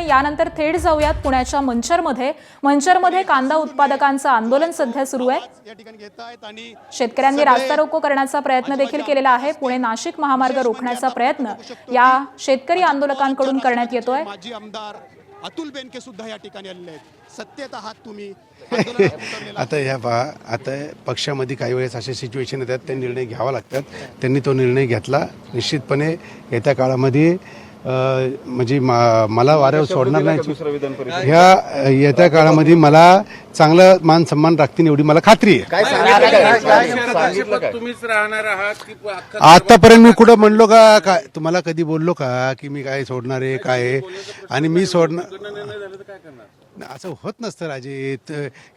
आणि यानंतर थेट जाऊयात पुण्याच्या मंचरमध्ये कांदा उत्पादकांचं आंदोलन सध्या सुरू आहे। शेतकऱ्यांनी रास्ता रोको करण्याचा प्रयत्न देखील केलेला आहे। पुणे नाशिक महामार्ग रोखण्याचा प्रयत्न या शेतकरी आंदोलकांकडून करण्यात येतोय। माजी आमदार अतुल बेनके सुद्धा या ठिकाणी आलेले आहेत। सत्तेत आहात तुम्ही। आता ह्या पहा, आता पक्षामध्ये काही वेळेस असे सिच्युएशन येतात, ते निर्णय घ्यावा लागतात। त्यांनी तो निर्णय घेतला। निश्चितपणे येत्या काळामध्ये म्हणजे मला वाऱ्यावर सोडणार नाही। ह्या येत्या काळामध्ये मला चांगला मान सन्मान राखतील एवढी मला खात्री आहे। आतापर्यंत मी कुठं म्हणलो का? काय तुम्हाला कधी बोललो का की मी काय सोडणार आहे काय आणि मी सोडणार? असं होत नसतं राजे।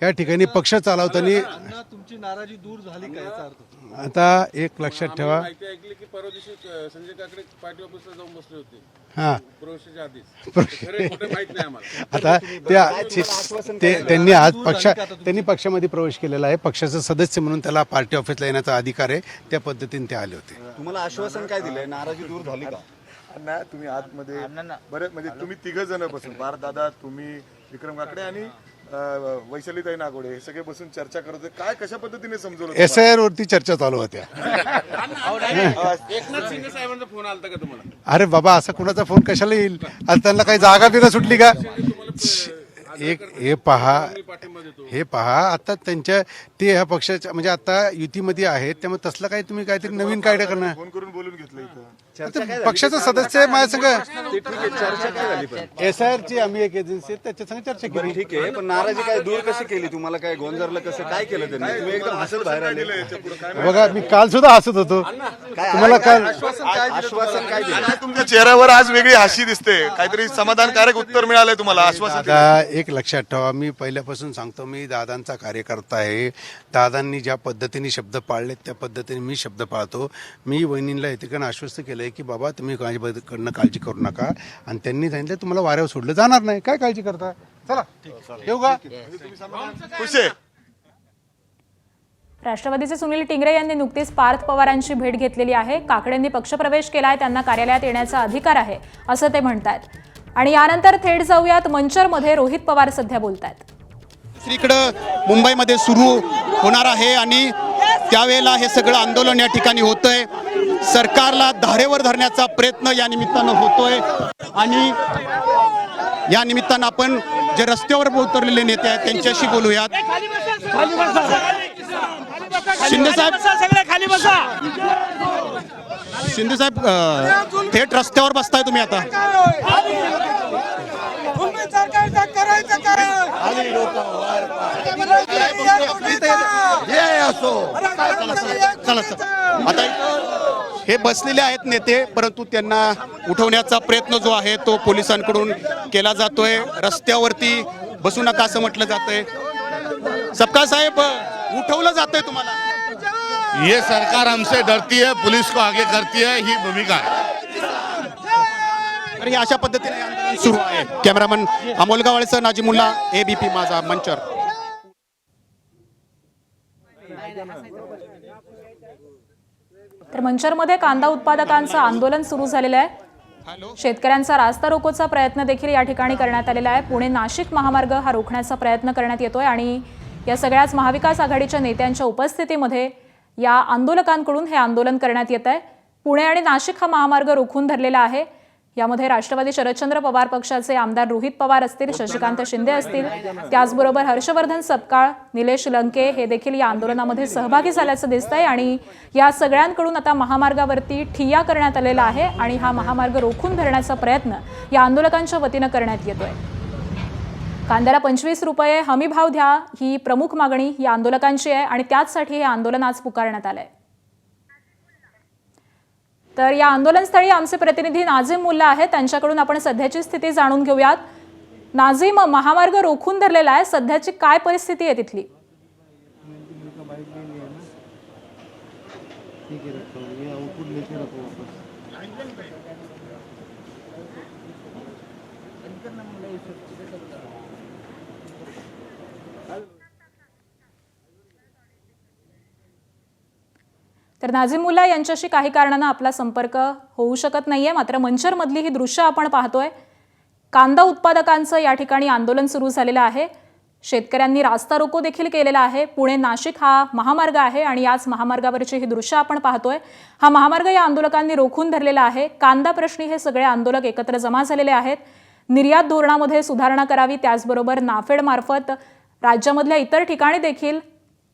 या ठिकाणी पक्ष चालवताना तुमची नाराजी दूर झाली का याचा अर्थ? आता एक लक्षात ठेवा, संजय काकडे पार्टी ऑफिसला जाऊन बसले होते हा प्रवेशाच्या आधीच। आता त्यांनी आज त्यांनी पक्षामध्ये प्रवेश केलेला आहे। पक्षाचा सदस्य म्हणून त्याला पार्टी ऑफिसला येण्याचा अधिकार आहे। त्या पद्धतीने ते आले होते। तुम्हाला आश्वासन काय दिलंय? नाराजी दूर झाली का? ना तुम्ही आतमध्ये बरं म्हणजे तुम्ही तिघ जण बसून पार दादा, तुम्ही, विक्रम काकडे आणि वैशालीताई नागोडे हे सगळे बसून चर्चा करत होते। काय कशा पद्धतीने समजवलं? SIR वरती चर्चा चालू होत्या। एकनाथ शिंदे साहेबांचा फोन आलता का तुम्हाला? अरे बाबा, असा कुणाचा फोन कशाला येईल? आज त्यांना काही जागा बिगा सुटली का? हे पहा आता त्यांच्या ते ह्या पक्षाच्या म्हणजे आता युतीमध्ये आहेत, त्यामुळे तसलं काही तुम्ही काहीतरी नवीन कायदा करणार। फोन करून बोलून घेतलं इथं। पक्षाचा सदस्य आहे माझ्या संग। SIR ची आम्ही एक एजन्सी आहे, त्याच्या संग चर्चा केली। ठीक आहे, पण नाराजी काय दूर कशी केली? तुम्हाला काय गोंजारलं कसं? काय केलं त्यांनी? तुम्ही एकदम हसत बाहेर आले। बघा, मी काल सुद्धा हसत होतो। तुम्हाला काल आश्वासन काय दिलं? तुमच्या चेहऱ्यावर आज वेगळी हाशी दिसते। काहीतरी समाधानकारक उत्तर मिळालंय तुम्हाला? आश्वासन आता एक लक्षात ठेवा, मी पहिल्यापासून सांगतो, मी दादांचा कार्यकर्ता आहे। दादांनी ज्या पद्धतीने शब्द पाळले त्या पद्धतीने मी शब्द पाळतो। मी वहिनींना इतकं आश्वस्त केलंय की बाबा तुम्ही माझ्याकडनं काळजी करू नका, आणि त्यांनी सांगितलं तुम्हाला वाऱ्यावर सोडलं जाणार नाही। काय काळजी करता? चला येऊ का? खुश आहे। राष्ट्रवादीचे सुनील टिंगरे यांनी नुकतीच पार्थ पवारांची भेट घेतलेली आहे। काकडेंनी पक्षप्रवेश केलाय, त्यांना कार्यालयात येण्याचा अधिकार आहे असं ते म्हणतात। आणि यानंतर थेट जाऊयात मंचरमध्ये रोहित पवार सध्या बोलतायत। दुसरीकडे मुंबईमध्ये सुरू होणार आहे आणि त्यावेळेला हे सगळं आंदोलन या ठिकाणी होतंय। सरकारला धारेवर धरण्याचा प्रयत्न या निमित्तानं होतोय आणि या निमित्तानं आपण जे रस्त्यावर उतरलेले नेते आहेत त्यांच्याशी बोलूयात। शिंदे साहेब थेट रस्त्यावर बसताय तुम्ही आता? आता हे बसलेले आहेत नेते, परंतु त्यांना उठवण्याचा प्रयत्न जो आहे तो पोलिसांकडून केला जातोय। रस्त्यावरती बसू नका असं म्हटलं जातंय। सपकाळ साहेब, उठवलं जातंय तुम्हाला? ये सरकार हमसे डरती है, पुलिस को आगे करती है, ही भूमिका है। तर हे अशा पद्धतीने आंदोलन सुरू आहे। कॅमेरामन अमोल गावळेसह नाजिमुल्ला, ABP माझा, मंचर। तर मंचरमध्ये कांदा उत्पादकांचं आंदोलन सुरू झालेलं आहे। शेतकऱ्यांचा रास्ता रोकोचा प्रयत्न देखील या ठिकाणी करण्यात आलेला आहे। पुणे नाशिक महामार्ग हा रोखण्याचा प्रयत्न करण्यात येतोय आणि या सगळ्याच महाविकास आघाडीच्या नेत्यांच्या उपस्थितीमध्ये या आंदोलकांकडून हे आंदोलन करण्यात येत आहे। पुणे आणि नाशिक हा महामार्ग रोखून धरलेला आहे। यामध्ये राष्ट्रवादी शरदचंद्र पवार पक्षाचे आमदार रोहित पवार असतील, शशिकांत शिंदे असतील, त्याचबरोबर हर्षवर्धन सपकाळ, निलेश लंके हे देखील या आंदोलनामध्ये सहभागी झाल्याचं दिसतंय। आणि या सगळ्यांकडून आता महामार्गावरती ठिय्या करण्यात आलेला आहे आणि हा महामार्ग रोखून धरण्याचा प्रयत्न या आंदोलकांच्या वतीनं करण्यात येतोय। कांद्याला 25 रुपये हमी भाव द्या ही प्रमुख मागणी या आंदोलकांची आहे आणि त्याचसाठी हे आंदोलन आज पुकारण्यात आलंय। तर या आंदोलनस्थळी आमचे प्रतिनिधी नाझीम मुल्ला आहेत, त्यांच्याकडून आपण सध्याची स्थिती जाणून घेऊयात। नाझीम, महामार्ग रोखून धरलेला आहे, सध्याची काय परिस्थिती आहे तिथली? तर नाझीमुल्ला यांच्याशी काही कारणानं आपला संपर्क होऊ शकत नाहीये। मात्र मंचरमधली ही दृश्य आपण पाहतोय। कांदा उत्पादकांचं या ठिकाणी आंदोलन सुरू झालेलं आहे। शेतकऱ्यांनी रास्ता रोको देखील केलेला आहे। पुणे नाशिक हा महामार्ग आहे आणि याच महामार्गावरची ही दृश्य आपण पाहतोय। हा महामार्ग या आंदोलकांनी रोखून धरलेला आहे। कांदा प्रश्नी हे सगळे आंदोलक एकत्र जमा झालेले आहेत। निर्यात धोरणामध्ये सुधारणा करावी, त्याचबरोबर नाफेड मार्फत राज्यामधल्या इतर ठिकाणी देखील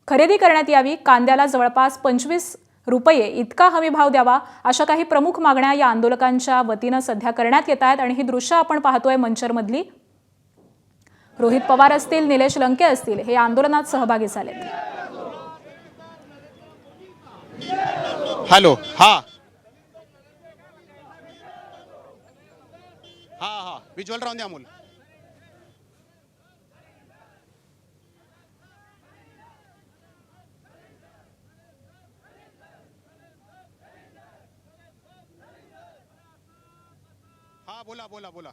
खरेदी करण्यात यावी, कांद्याला जवळपास 25 रुपये इतका हमी भाव द्यावा, अशा काही प्रमुख मागण्या या आंदोलकांच्या वतीनं सध्या करण्यात येत आहेत। आणि ही दृश्य आपण पाहतोय मंचरमधली। रोहित पवार असतील, निलेश लंके असतील, हे आंदोलनात सहभागी झाले। हॅलो, हा हा हा विज्युअल राहून द्या अमोल। हा बोला बोला बोला।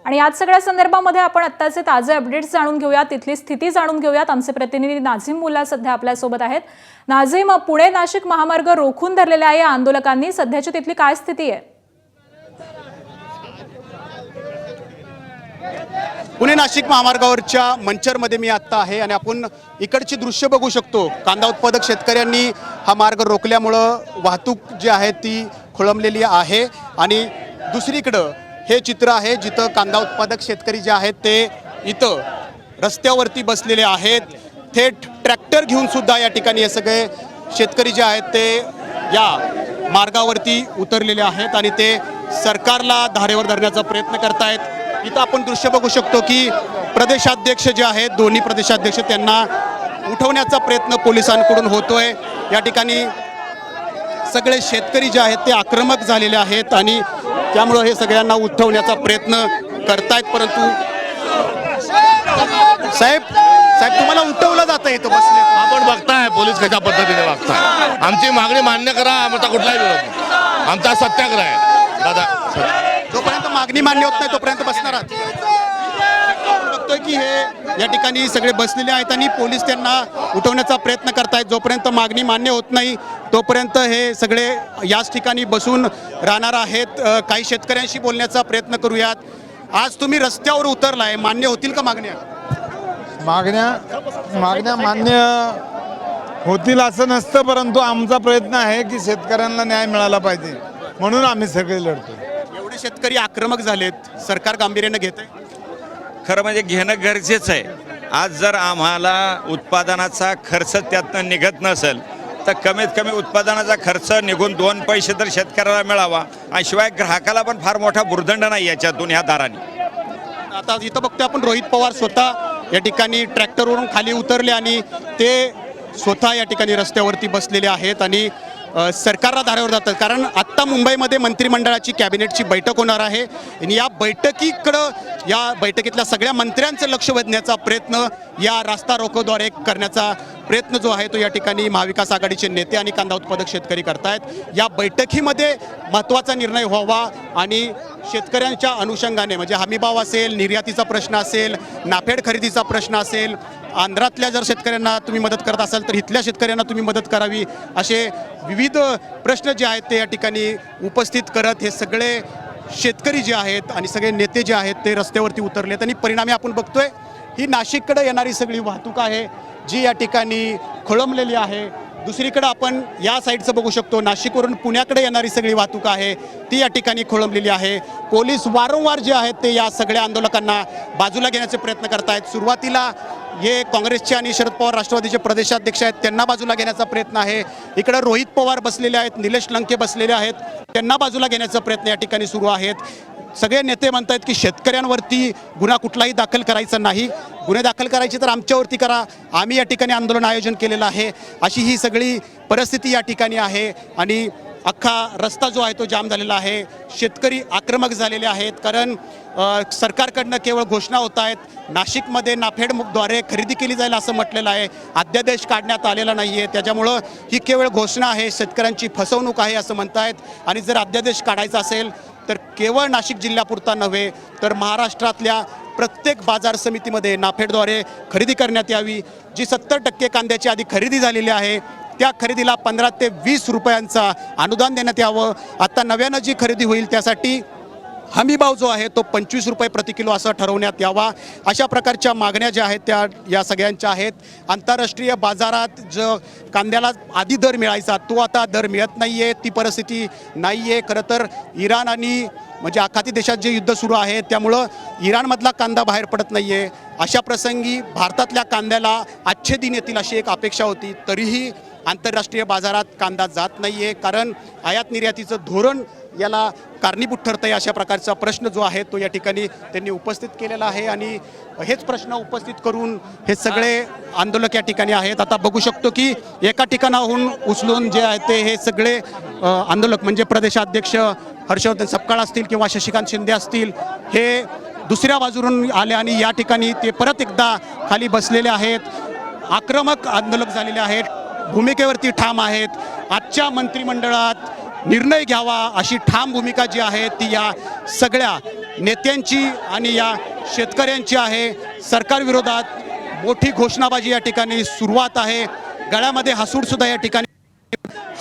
आणि याच सगळ्या संदर्भामध्ये आपण आत्ताचे ताजे अपडेट्स जाणून घेऊयात, तिथली स्थिती जाणून घेऊयात। आमचे प्रतिनिधी नाझीम मुल्ला सध्या आपल्यासोबत आहेत। नाझीम, पुणे नाशिक महामार्ग रोखून धरलेला आहे या आंदोलकांनी, सध्याची तिथली काय स्थिती आहे? पुणे नाशिक महामार्गावरच्या मंचरमध्ये मी आत्ता आहे आणि आपण इकडची दृश्य बघू शकतो। कांदा उत्पादक शेतकऱ्यांनी हा मार्ग रोखल्यामुळं वाहतूक जी आहे ती खोळंबलेली आहे आणि दुसरीकडं हे चित्र आहे जिथं कांदा उत्पादक शेतकरी जे आहेत ते इथं रस्त्यावरती बसलेले आहेत। थेट ट्रॅक्टर घेऊन सुद्धा या ठिकाणी हे सगळे शेतकरी जे आहेत ते या मार्गावरती उतरलेले आहेत आणि ते सरकारला धारेवर धरण्याचा प्रयत्न करतायत। इथं आपण दृश्य बघू शकतो की प्रदेशाध्यक्ष जे आहेत, दोन्ही प्रदेशाध्यक्ष, त्यांना उठवण्याचा प्रयत्न पोलिसांकडून होतोय। या ठिकाणी सगळे शेतकरी जे आहेत ते आक्रमक झालेले आहेत आणि त्यामुळे हे सगळ्यांना उठवण्याचा प्रयत्न करतायत। परंतु साहेब तुम्हाला उठवलं जातं इथं बसले, आपण बघताय पोलीस कशा पद्धतीने वागताय। आमची मागणी मान्य करा, आमचा कुठलाही विरोध नाही, आमचा सत्याग्रह आहे दादा। जोपर्यंत मागणी मान्य होत नाही तोपर्यंत बसणार आहात। बघतोय की हे या ठिकाणी सगळे बसलेले आहेत आणि पोलीस त्यांना उठवण्याचा प्रयत्न करतायत। जोपर्यंत मागणी मान्य होत नाही तोपर्यंत हे सगळे याच ठिकाणी बसून राहणार आहेत। काही शेतकऱ्यांशी बोलण्याचा प्रयत्न करूयात। आज तुम्ही रस्त्यावर उतरलाय, मान्य होतील का मागण्या? मागण्या मान्य होतील असं नसतं, परंतु आमचा प्रयत्न आहे की शेतकऱ्यांना न्याय मिळाला पाहिजे, म्हणून आम्ही सगळे लढतो। एवढे शेतकरी आक्रमक झालेत, सरकार गांभीर्याने घेत आहे? खरं म्हणजे घेणं गरजेचं आहे। आज जर आम्हाला उत्पादनाचा खर्च त्यातनं निघत नसेल तर कमीत कमी उत्पादनाचा खर्च निघून 2 पैसे तर शेतकऱ्याला मिळावा आणि शिवाय ग्राहकाला पण फार मोठा भुर्दंड नाही याच्यातून ह्या दाराने। आता इथं बघतोय आपण रोहित पवार स्वतः या ठिकाणी ट्रॅक्टरवरून खाली उतरले आणि ते स्वतः या ठिकाणी रस्त्यावरती बसलेले आहेत आणि सरकारला धारेवर जातात। कारण आत्ता मुंबईमध्ये मंत्रिमंडळाची कॅबिनेटची बैठक होणार आहे आणि या बैठकीकडं, या बैठकीतल्या सगळ्या मंत्र्यांचं लक्ष वेधण्याचा प्रयत्न या रास्ता रोकोद्वारे करण्याचा प्रयत्न जो आहे तो या ठिकाणी महाविकास आघाडीचे नेते आणि कांदा उत्पादक शेतकरी करतायत। या बैठकीमध्ये महत्त्वाचा निर्णय व्हावा आणि शेतकऱ्यांच्या अनुषंगाने म्हणजे हमीभाव असेल, निर्यातीचा प्रश्न असेल, नाफेड खरेदीचा प्रश्न असेल, आंध्रातल्या जर शेतकऱ्यांना तुम्ही मदत करत असाल तर इथल्या शेतकऱ्यांना तुम्ही मदत करावी, असे विविध प्रश्न जे आहेत ते या ठिकाणी उपस्थित करत हे सगळे शेतकरी जे आहेत आणि सगळे नेते जे आहेत ते रस्त्यावरती उतरलेत आणि परिणामी आपण बघतोय ही नाशिककडे येणारी सगळी वाहतूक आहे जी या ठिकाणी खोळंबलेली आहे। दुसरीकडे आपण या साईडचं बघू शकतो, नाशिकवरून पुण्याकडे येणारी सगळी वाहतूक आहे ती या ठिकाणी खोळंबलेली आहे। पोलीस वारंवार जे आहेत ते या सगळ्या आंदोलकांना बाजूला घेण्याचे प्रयत्न करतायत। सुरुवातीला हे काँग्रेसचे आणि शरद पवार राष्ट्रवादीचे प्रदेशाध्यक्ष आहेत त्यांना बाजूला घेण्याचा प्रयत्न आहे। इकडे रोहित पवार बसलेले आहेत, निलेश लंके बसलेले आहेत, त्यांना बाजूला घेण्याचा प्रयत्न या ठिकाणी सुरू आहेत। सगळे नेते म्हणतात की शेतकऱ्यांवरती गुन्हा कुठलाही दाखल करायचा नाही, गुन्हे दाखल करायचे तर आमच्यावरती करा, आम्ही या ठिकाणी आंदोलन आयोजन केलेलं आहे, अशी ही सगळी परिस्थिती या ठिकाणी आहे आणि अख्खा रस्ता जो आहे तो जाम झालेला आहे। शेतकरी आक्रमक झालेले आहेत कारण सरकारकडनं केवळ घोषणा होत आहेत। नाशिकमध्ये नाफेडद्वारे खरेदी केली जाईल असं म्हटलेलं आहे, अध्यादेश काढण्यात आलेला नाही आहे, त्याच्यामुळं ही केवळ घोषणा आहे, शेतकऱ्यांची फसवणूक आहे असं म्हणतायत। आणि जर अध्यादेश काढायचा असेल तर केवळ नाशिक जिल्ह्यापुरता नव्हे तर महाराष्ट्रातल्या प्रत्येक बाजार समितीमध्ये नाफेडद्वारे खरेदी करण्यात यावी। जी 70% कांद्याची आधी खरेदी झालेली आहे त्या खरेदीला 15 ते 20 रुपयांचा अनुदान देण्यात यावं. आता नव्यानं जी खरेदी होईल त्यासाठी हमीभाव जो आहे तो 25 रुपये प्रति किलो असं ठरवण्यात यावा. अशा प्रकारच्या मागण्या ज्या आहेत त्या या सगळ्यांच्या आहेत. आंतरराष्ट्रीय बाजारात जो कांद्याला आधी दर मिळायचा तो आता दर मिळत नाही आहे, ती परिस्थिती नाही आहे. खरं तर इराण आणि म्हणजे आखाती देशात जे युद्ध सुरू आहे त्यामुळं इराणमधला कांदा बाहेर पडत नाही आहे. अशा प्रसंगी भारतातल्या कांद्याला अच्छे दिन येतील अशी एक अपेक्षा होती. तरीही आंतरराष्ट्रीय बाजारात कांदा जात नाही आहे, कारण आयात निर्यातीचं धोरण याला कारणीभूत ठरतं आहे. अशा प्रकारचा प्रश्न जो आहे तो या ठिकाणी त्यांनी उपस्थित केलेला आहे आणि हेच प्रश्न उपस्थित करून हे सगळे आंदोलक या ठिकाणी आहेत. आता बघू शकतो की एका ठिकाणाहून उचलून जे आहे ते हे सगळे आंदोलक म्हणजे प्रदेशाध्यक्ष हर्षवर्धन सपकाळ असतील किंवा शशिकांत शिंदे असतील हे दुसऱ्या बाजूरून आले आणि या ठिकाणी ते परत एकदा खाली बसलेले आहेत. आक्रमक आंदोलक झालेले आहेत, भूमिकेवरती ठाम आहेत. आजच्या मंत्रिमंडळात निर्णय घ्यावा अशी ठाम भूमिका जी आहे ती या सगळ्या नेत्यांची आणि या शेतकऱ्यांची आहे. सरकारविरोधात मोठी घोषणाबाजी या ठिकाणी सुरुवात आहे. गळ्यामध्ये हासूडसुद्धा या ठिकाणी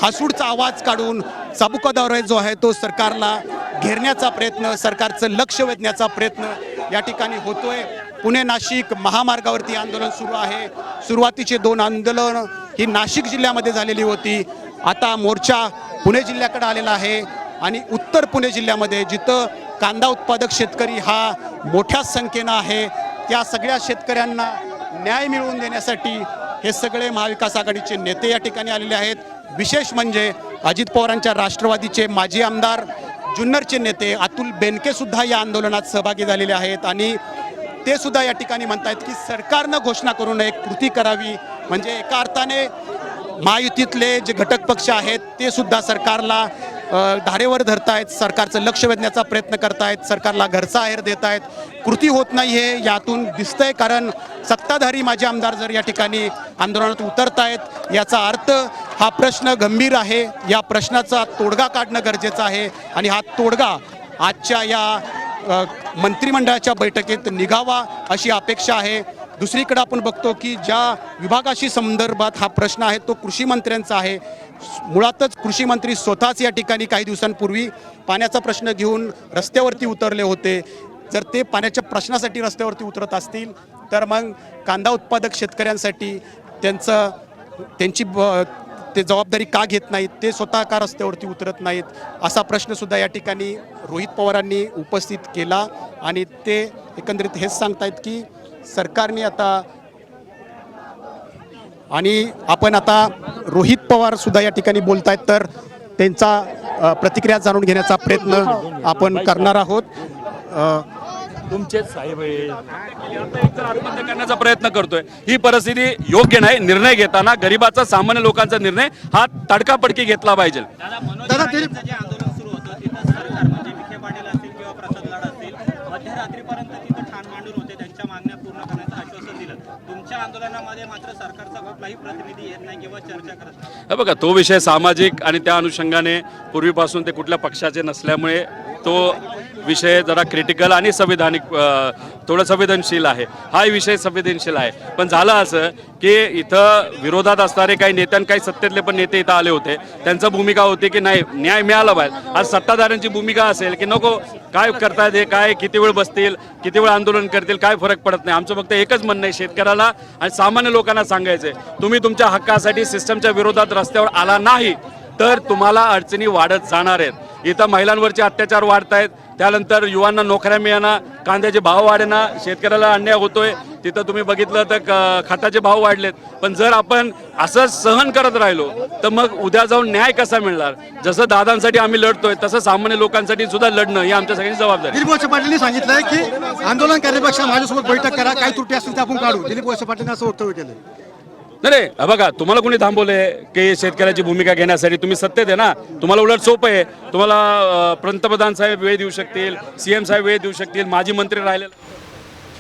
हासूडचा आवाज काढून चाबुकाद्वारे जो आहे तो सरकारला घेरण्याचा प्रयत्न, सरकारचं लक्ष वेधण्याचा प्रयत्न या ठिकाणी होतोय. पुणे नाशिक महामार्गावरती आंदोलन सुरू आहे. सुरुवातीचे 2 आंदोलन ही नाशिक जिल्ह्यामध्ये झालेली होती. आता मोर्चा पुणे जिल्ह्याकडे आलेला आहे आणि उत्तर पुणे जिल्ह्यामध्ये जिथं कांदा उत्पादक शेतकरी हा मोठ्या संख्येनं आहे त्या सगळ्या शेतकऱ्यांना न्याय मिळवून देण्यासाठी हे सगळे महाविकास आघाडीचे नेते या ठिकाणी आलेले आहेत. विशेष म्हणजे अजित पवारांच्या राष्ट्रवादीचे माजी आमदार जुन्नरचे नेते अतुल बेनके सुद्धा या आंदोलनात सहभागी झालेले आहेत आणि ते सुद्धा या ठिकाणी म्हणतायत की सरकारनं घोषणा करून एक कृती करावी. म्हणजे एका अर्थाने महायुतीतले जे घटक पक्ष आहेत ते सुद्धा सरकारला धारेवर धरतायत, सरकारचं लक्ष वेधण्याचा प्रयत्न करतायत, सरकारला घरचा आहेर देत आहेत. कृती होत नाही आहे यातून दिसतंय, कारण सत्ताधारी माजी आमदार जर या ठिकाणी आंदोलनात उतरतायत याचा अर्थ हा प्रश्न गंभीर आहे. या प्रश्नाचा तोडगा काढणं गरजेचं आहे आणि हा तोडगा आजच्या या मंत्रिमंडळाच्या बैठकीत निघावा अशी अपेक्षा आहे. दुसरीकडे आपण बघतो की ज्या विभागाशी संदर्भात हा प्रश्न आहे तो कृषी मंत्र्यांचा आहे. मुळातच कृषी मंत्री स्वतःच या ठिकाणी काही दिवसांपूर्वी पाण्याचा प्रश्न घेऊन रस्त्यावरती उतरले होते. जर ते पाण्याच्या प्रश्नासाठी रस्त्यावरती उतरत असतील तर मग कांदा उत्पादक शेतकऱ्यांसाठी त्यांची ते जबाबदारी का घेत नाहीत, ते स्वतः का रस्त्यावरती उतरत नाहीत असा प्रश्नसुद्धा या ठिकाणी रोहित पवारांनी उपस्थित केला आणि ते एकंदरीत हेच सांगतायत की सरकारने आता आणि आपण आता रोहित पवार सुद्धा या ठिकाणी बोलतायत तर त्यांचा प्रतिक्रिया जाणून घेण्याचा प्रयत्न आपण करणार आहोत. तुमचेच साहेब आत्महत्या करण्याचा प्रयत्न करतोय. ही परिस्थिती योग्य नाही. निर्णय घेताना गरिबाचा, सामान्य लोकांचा निर्णय हा तडकाफडकी घेतला पाहिजे. दादा जे आंदोलन सुरू होतं तिथं सरकार म्हणजे विखे पाटील असतील किंवा प्रसाद लाड असतील मध्यरात्रीपर्यंत तिथं ठाण मांडून होते, त्यांच्या मागण्या पूर्ण करण्याचं आश्वासन दिलं. तुमच्या आंदोलनामध्ये मात्र सरकारचा कुठलाही प्रतिनिधी येत नाही किंवा चर्चा करत नाही. बघा, तो विषय सामाजिक आणि त्या अनुषंगाने पूर्वीपासून ते कुठल्या पक्षाचे नसल्यामुळे तो विषय जरा क्रिटिकल आणि संविधानिक थोडं संवेदनशील आहे. हाही विषय संवेदनशील आहे. पण झालं असं की इथं विरोधात असणारे काही नेते आणि काही सत्तेतले पण नेते इथं आले होते. त्यांचं भूमिका होती की नाही न्याय मिळाला पाहिजे. आज सत्ताधाऱ्यांची भूमिका असेल की नको काय करतायत हे, काय किती वेळ बसतील, किती वेळ आंदोलन करतील, काय फरक पडत नाही. आमचं फक्त एकच म्हणणं आहे, शेतकऱ्याला आणि सामान्य लोकांना सांगायचं आहे, तुम्ही तुमच्या हक्कासाठी सिस्टमच्या विरोधात रस्त्यावर आला नाही तर तुम्हाला अडचणी वाढत जाणार आहेत. इथं महिलांवरचे अत्याचार वाढत आहेत, त्यानंतर युवांना नोकऱ्या मिळणार, कांद्याचे भाव वाढेना, शेतकऱ्याला अन्याय होतोय. तिथं तुम्ही बघितलं तर खताचे भाव वाढलेत. पण जर आपण असं सहन करत राहिलो तर मग उद्या जाऊन न्याय कसा मिळणार? जसं दादांसाठी आम्ही लढतोय तसं सामान्य लोकांसाठी सुद्धा लढणं ही आमच्या सगळ्यांची जबाबदारी. दिलीप वळसे पाटील सांगितलंय की आंदोलन करण्यापेक्षा माझ्यासोबत बैठक करा, काही त्रुटी असतील ते आपण काढू. दिलीप वळसे पाटील असं वक्तव्य केलं. नाही बघा, तुम्हाला कोणी थांबवलंय की शेतकऱ्याची भूमिका घेण्यासाठी? तुम्ही सत्तेत आहे ना, तुम्हाला उलट सोपं आहे. तुम्हाला पंतप्रधान साहेब वेळ देऊ शकतील, CM साहेब वेळ देऊ शकतील, माजी मंत्री राहिलेले